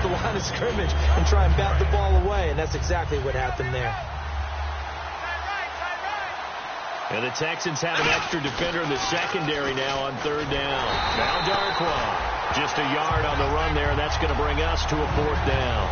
the line of scrimmage and try and bat the ball away, and that's exactly what happened there. And the Texans have an extra defender in the secondary now on third down. Now Darkwa, just a yard on the run there, and that's going to bring us to a fourth down.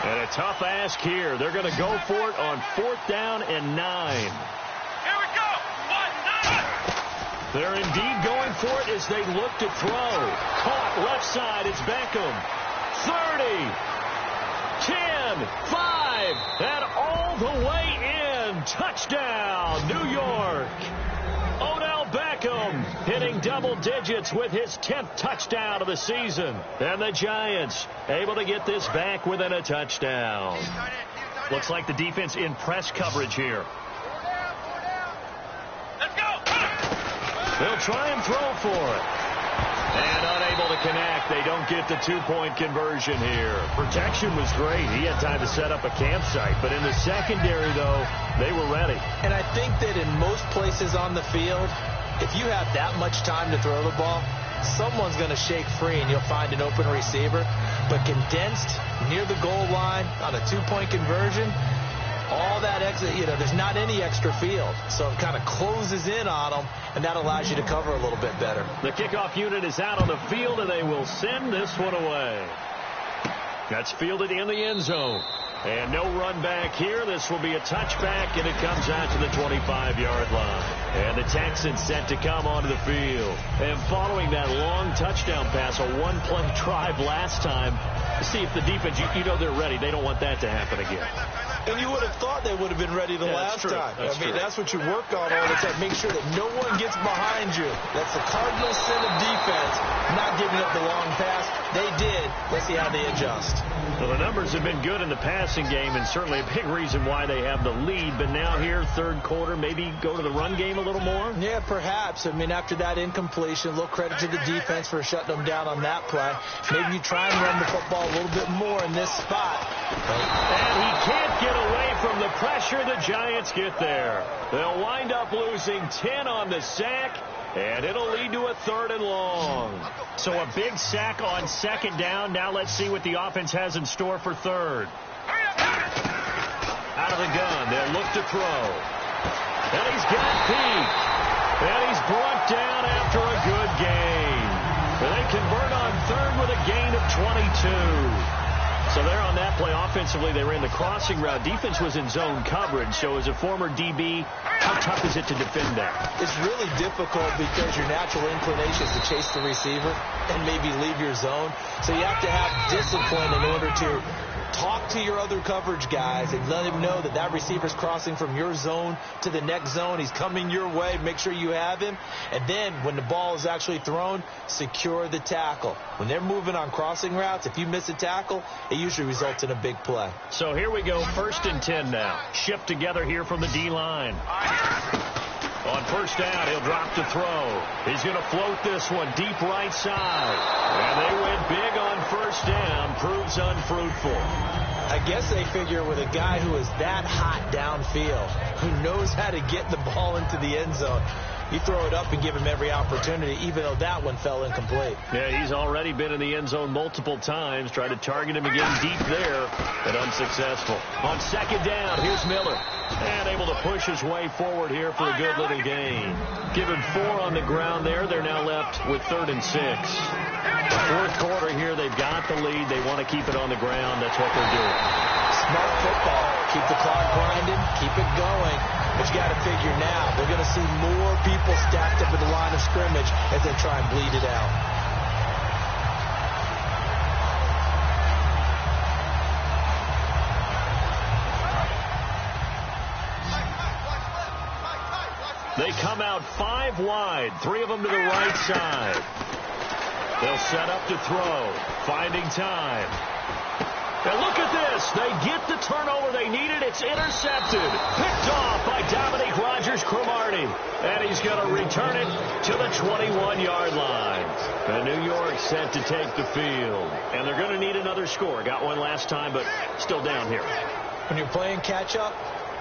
And a tough ask here. They're going to go for it on 4th down and 9. Here we go. 1-9. They're indeed going for it as they look to throw. Caught left side. It's Beckham. 30. 10. 5. And all the way in. Touchdown, New York. Odell Beckham hitting double digits with his 10th touchdown of the season. And the Giants able to get this back within a touchdown. Looks like the defense in press coverage here. Let's go. They'll try and throw for it. And unable to connect. They don't get the 2-point conversion here. Protection was great. He had time to set up a campsite. But in the secondary, though, they were ready. And I think that in most places on the field, if you have that much time to throw the ball, someone's going to shake free and you'll find an open receiver. But condensed near the goal line on a 2-point conversion, all that extra, there's not any extra field. So it kind of closes in on them, and that allows you to cover a little bit better. The kickoff unit is out on the field, and they will send this one away. That's fielded in the end zone. And no run back here. This will be a touchback, and it comes out to the 25-yard line. And the Texans set to come onto the field. And following that long touchdown pass, a one-play drive last time, see if the defense, they're ready. They don't want that to happen again. And you would have thought they would have been ready the last time. That's what you work on all the time. Make sure that no one gets behind you. That's the cardinal sin of defense, not giving up the long pass. They did. Let's see how they adjust. Well, the numbers have been good in the passing game, and certainly a big reason why they have the lead. But now here, third quarter, maybe go to the run game a little more? Yeah, perhaps. After that incompletion, a little credit to the defense for shutting them down on that play. Maybe you try and run the football a little bit more in this spot. And he can't get away from the pressure. The Giants get there. They'll wind up losing 10 on the sack, and it'll lead to a 3rd and long. So a big sack on 2nd down. Now let's see what the offense has in store for 3rd. Out of the gun, they'll look to throw. And he's got Pete. And he's brought down after a good gain. They convert on 3rd with a gain of 22. So there on that play, offensively, they ran the crossing route. Defense was in zone coverage. So as a former DB, how tough is it to defend that? It's really difficult because your natural inclination is to chase the receiver and maybe leave your zone. So you have to have discipline in order to talk to your other coverage guys and let him know that that receiver's crossing from your zone to the next zone. He's coming your way. Make sure you have him. And then when the ball is actually thrown, secure the tackle. When they're moving on crossing routes, if you miss a tackle, it usually results in a big play. So here we go, 1st and 10 now. Shift together here from the D-line. On 1st down, he'll drop to throw. He's going to float this one deep right side. And they went big on 1st down. Proves unfruitful. I guess they figure with a guy who is that hot downfield, who knows how to get the ball into the end zone, you throw it up and give him every opportunity, even though that one fell incomplete. Yeah, he's already been in the end zone multiple times. Tried to target him again deep there, but unsuccessful. On 2nd down, here's Miller. And able to push his way forward here for a good little gain. Given 4 on the ground there, they're now left with 3rd and 6. 4th quarter here, they've got the lead. They want to keep it on the ground. That's what they're doing. Smart football. Keep the clock grinding. Keep it going. But you got to figure now, they're going to see more people stacked up at the line of scrimmage as they try and bleed it out. They come out 5 wide, 3 of them to the right side. They'll set up to throw, finding time. And look at this. They get the turnover they needed. It's intercepted. Picked off by Dominique Rodgers-Cromartie. And he's going to return it to the 21-yard line. And New York set to take the field. And they're going to need another score. Got one last time, but still down here. When you're playing catch-up,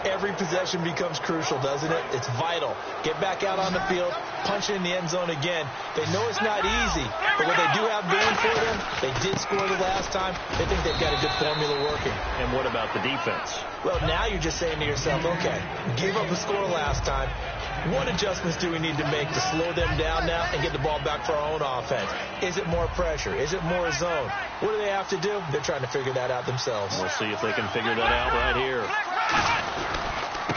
every possession becomes crucial, doesn't it? It's vital. Get back out on the field, punch it in the end zone again. They know it's not easy, but what they do have going for them, they did score the last time. They think they've got a good formula working. And what about the defense? Well, now you're just saying to yourself, okay, gave up a score last time. What adjustments do we need to make to slow them down now and get the ball back for our own offense? Is it more pressure? Is it more zone? What do they have to do? They're trying to figure that out themselves. We'll see if they can figure that out right here.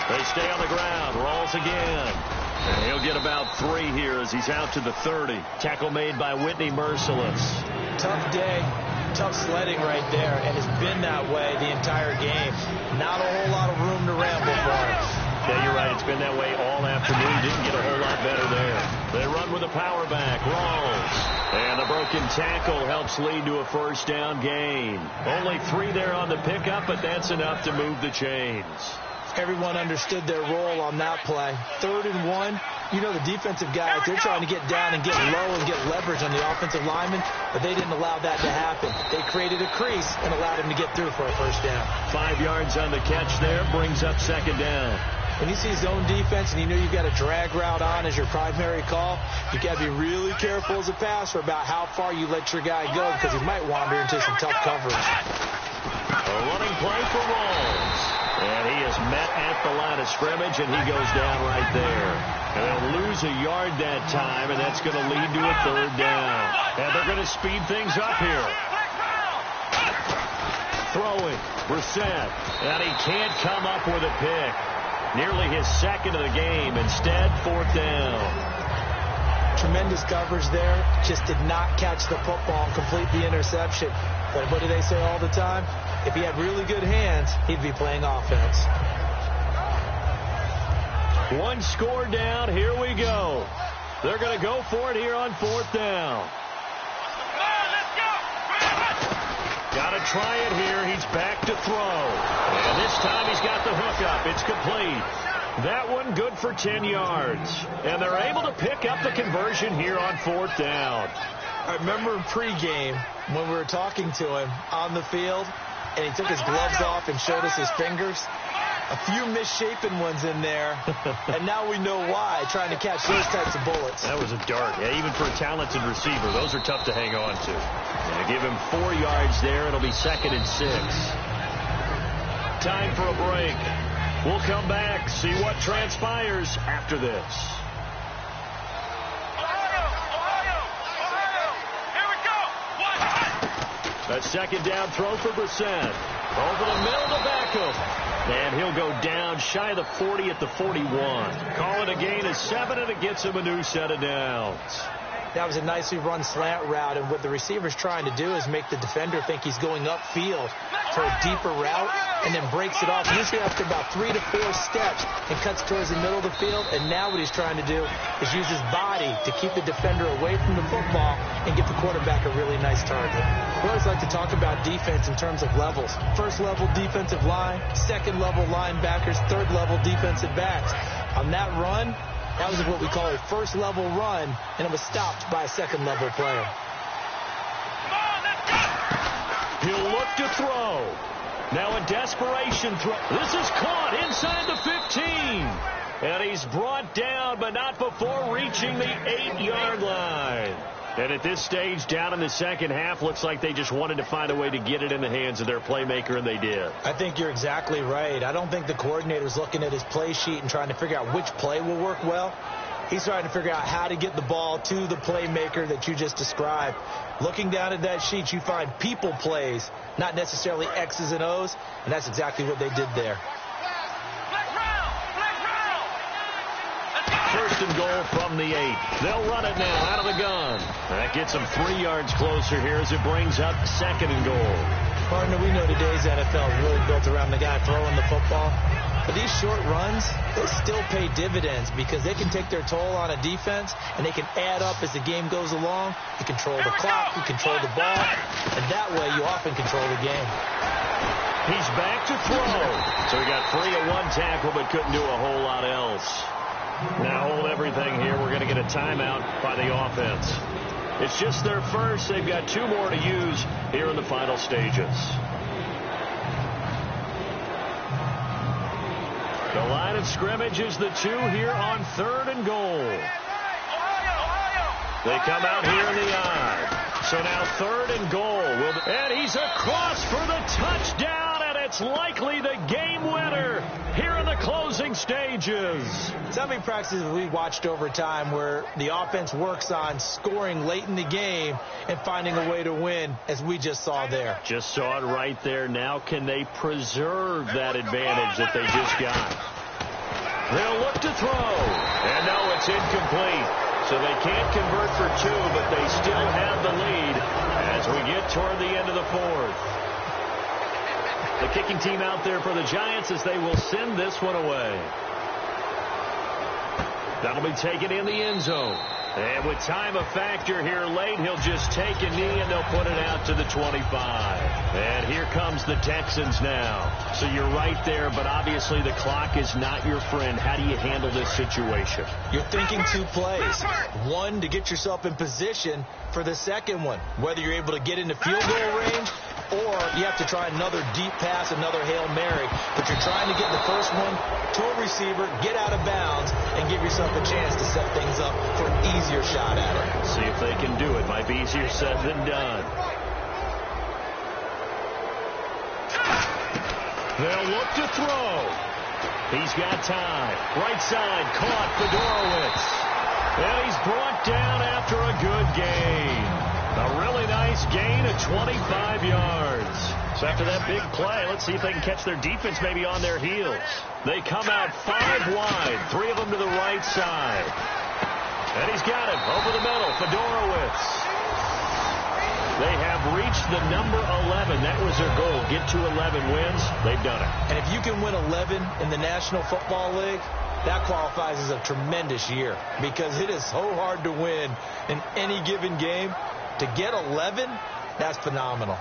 They stay on the ground. Rolls again. And he'll get about 3 here as he's out to the 30. Tackle made by Whitney Merciless. Tough day. Tough sledding right there, and it's been that way the entire game. Not a whole lot of room to ramble for him. Yeah, you're right. It's been that way all afternoon. Didn't get a whole lot better there. They run with a power back. Rolls. And the broken tackle helps lead to a first down gain. Only 3 there on the pickup, but that's enough to move the chains. Everyone understood their role on that play. 3rd and 1. You know the defensive guys, they're trying to get down and get low and get leverage on the offensive lineman, but they didn't allow that to happen. They created a crease and allowed him to get through for a first down. 5 yards on the catch there, brings up 2nd down. When you see zone defense and you know you've got a drag route on as your primary call, you've got to be really careful as a passer about how far you let your guy go because he might wander into some tough coverage. A running play for Rolls. And he is met at the line of scrimmage, and he goes down right there. And they'll lose a yard that time, and that's going to lead to a 3rd down. And they're going to speed things up here. Throwing, Brissett, and he can't come up with a pick. Nearly his 2nd of the game. Instead, 4th down. Tremendous coverage there. Just did not catch the football and complete the interception. But what do they say all the time? If he had really good hands, he'd be playing offense. 1 score down. Here we go. They're going to go for it here on 4th down. Got to try it here. He's back to throw. And this time he's got the hookup. It's complete. That one good for 10 yards. And they're able to pick up the conversion here on 4th down. I remember in pregame when we were talking to him on the field, and he took his gloves off and showed us his fingers. A few misshapen ones in there, and now we know why, trying to catch those types of bullets. That was a dart. Yeah, even for a talented receiver, those are tough to hang on to. And give him 4 yards there. It'll be 2nd and 6. Time for a break. We'll come back, see what transpires after this. A 2nd down throw for Brissett. Over the middle to Beckham. And he'll go down shy of the 40 at the 41. Call it a gain of 7, and it gets him a new set of downs. That was a nicely run slant route, and what the receiver's trying to do is make the defender think he's going upfield for a deeper route and then breaks it off, usually after about 3 to 4 steps, and cuts towards the middle of the field. And now what he's trying to do is use his body to keep the defender away from the football and give the quarterback a really nice target. We always like to talk about defense in terms of levels. 1st level defensive line, 2nd level linebackers, 3rd level defensive backs. On that run, that was what we call a 1st level run, and it was stopped by a 2nd level player. He'll look to throw. Now a desperation throw. This is caught inside the 15. And he's brought down, but not before reaching the 8-yard line. And at this stage, down in the 2nd half, looks like they just wanted to find a way to get it in the hands of their playmaker, and they did. I think you're exactly right. I don't think the coordinator's looking at his play sheet and trying to figure out which play will work well. He's trying to figure out how to get the ball to the playmaker that you just described. Looking down at that sheet, you find people plays, not necessarily X's and O's, and that's exactly what they did there. 1st and goal from the 8. They'll run it now out of the gun. That gets them 3 yards closer here as it brings up 2nd and goal. Partner, we know today's NFL is really built around the guy throwing the football. But these short runs, they still pay dividends because they can take their toll on a defense, and they can add up as the game goes along. You control the clock, you control the ball, and that way you often control the game. He's back to throw. So he got free of one tackle but couldn't do a whole lot else. Now hold everything here. We're going to get a timeout by the offense. It's just their first. They've got 2 more to use here in the final stages. The line of scrimmage is the 2 here on 3rd and goal. They come out here in the I. So now 3rd and goal. And he's across for the touchdown, and it's likely the game winner here in the closing stages. So many practices we watched over time where the offense works on scoring late in the game and finding a way to win, as we just saw there. Just saw it right there. Now can they preserve that advantage that they just got? They'll look to throw. And no, it's incomplete. So they can't convert for 2, but they still have the lead as we get toward the end of the 4th. The kicking team out there for the Giants as they will send this one away. That'll be taken in the end zone. And with time a factor here late, he'll just take a knee and they'll put it out to the 25. And here comes the Texans now. So you're right there, but obviously the clock is not your friend. How do you handle this situation? You're thinking 2 plays. One, to get yourself in position for the second one, whether you're able to get into field goal range or you have to try another deep pass, another Hail Mary. But you're trying to get the first one to a receiver, get out of bounds, and give yourself a chance to set things up for an easier shot at it. See if they can do it. Might be easier said than done. They'll look to throw. He's got time. Right side, caught Fedorowicz. And he's brought down after a good gain. A really nice gain of 25 yards. So after that big play, let's see if they can catch their defense maybe on their heels. They come out 5 wide, 3 of them to the right side. And he's got him over the middle, Fedorowicz. They have reached the number 11. That was their goal, get to 11 wins. They've done it. And if you can win 11 in the National Football League, that qualifies as a tremendous year because it is so hard to win in any given game. To get 11, that's phenomenal.